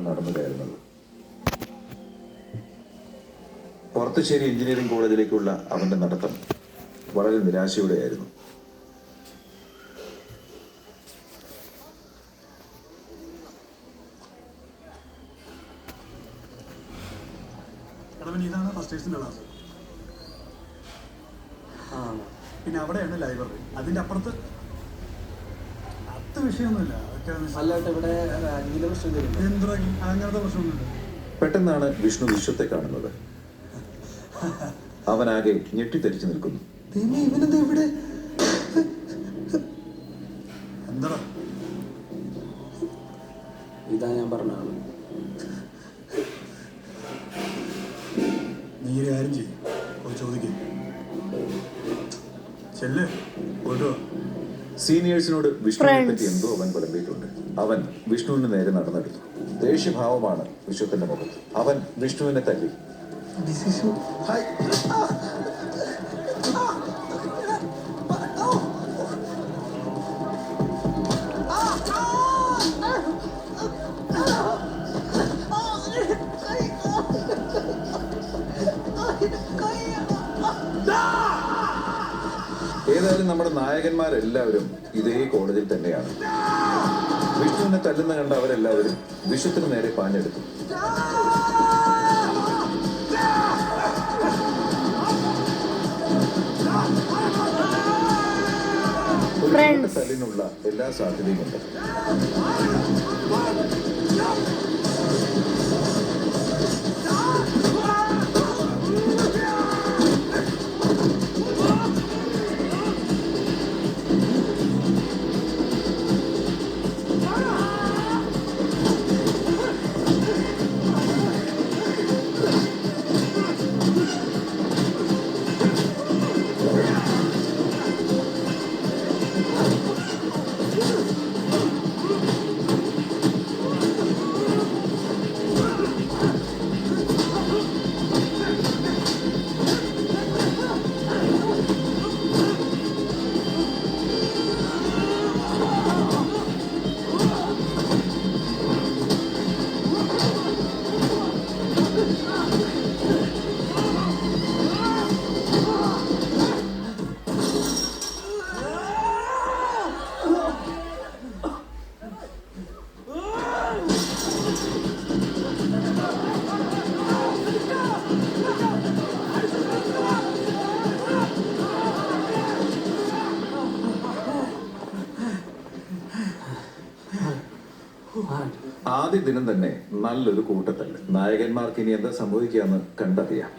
നടന്നു കയറുന്നത്. പുറത്തുശ്ശേരി എഞ്ചിനീയറിംഗ് കോളേജിലേക്കുള്ള അവന്റെ നടത്തം വളരെ നിരാശയോടെയായിരുന്നു. ഇതാണ് ഫസ്റ്റ് ഇയർസിൻ്റെ ക്ലാസ്. പിന്നെ അവിടെയാണ് ലൈബ്രറി. അതിൻ്റെ അപ്പുറത്ത് അത് വിഷയമൊന്നുമില്ല. അതൊക്കെ ഇവിടെ എന്താ അങ്ങനത്തെ പ്രശ്നമൊന്നുമില്ല. പെട്ടെന്നാണ് വിഷ്ണു വിശ്വത്തെ കാണുന്നത്. അവനാകെ ഞെട്ടിത്തെറിച്ചു നിൽക്കുന്നു. എന്താ ഇതാ ഞാൻ പറഞ്ഞ ആള്. നീ ഒരു കാര്യം ചെയ്യും, ചോദിക്കും. ചെല്ല്, പോയിട്ട്. സീനിയേഴ്സിനോട് വിഷ്ണുവിനെ പറ്റി എന്തോ അവൻ പുലമ്പിയിട്ടുണ്ട്. അവൻ വിഷ്ണുവിന് നേരെ നടന്നെടുത്തു. ദേഷ്യഭാവമാണ് വിശ്വത്തിന്റെ മുഖത്ത്. അവൻ വിഷ്ണുവിനെ തല്ലി. ഏതായാലും നമ്മുടെ നായകന്മാരെല്ലാവരും ഇതേ കോളേജിൽ തന്നെയാണ്. വിഷ്ണുവിനെ തല്ലുന്ന കണ്ട അവരെല്ലാവരും വിശ്വത്തിന് നേരെ പാഞ്ഞെടുത്തു. ഒരു തല്ലിനുള്ള എല്ലാ സാധ്യതയുമുണ്ട്. ആദ്യ ദിനം തന്നെ നല്ലൊരു കൂട്ടത്തല്ല്. നായകന്മാർക്ക് ഇനി എന്താ സംഭവിക്കാന്ന് കണ്ടറിയാം.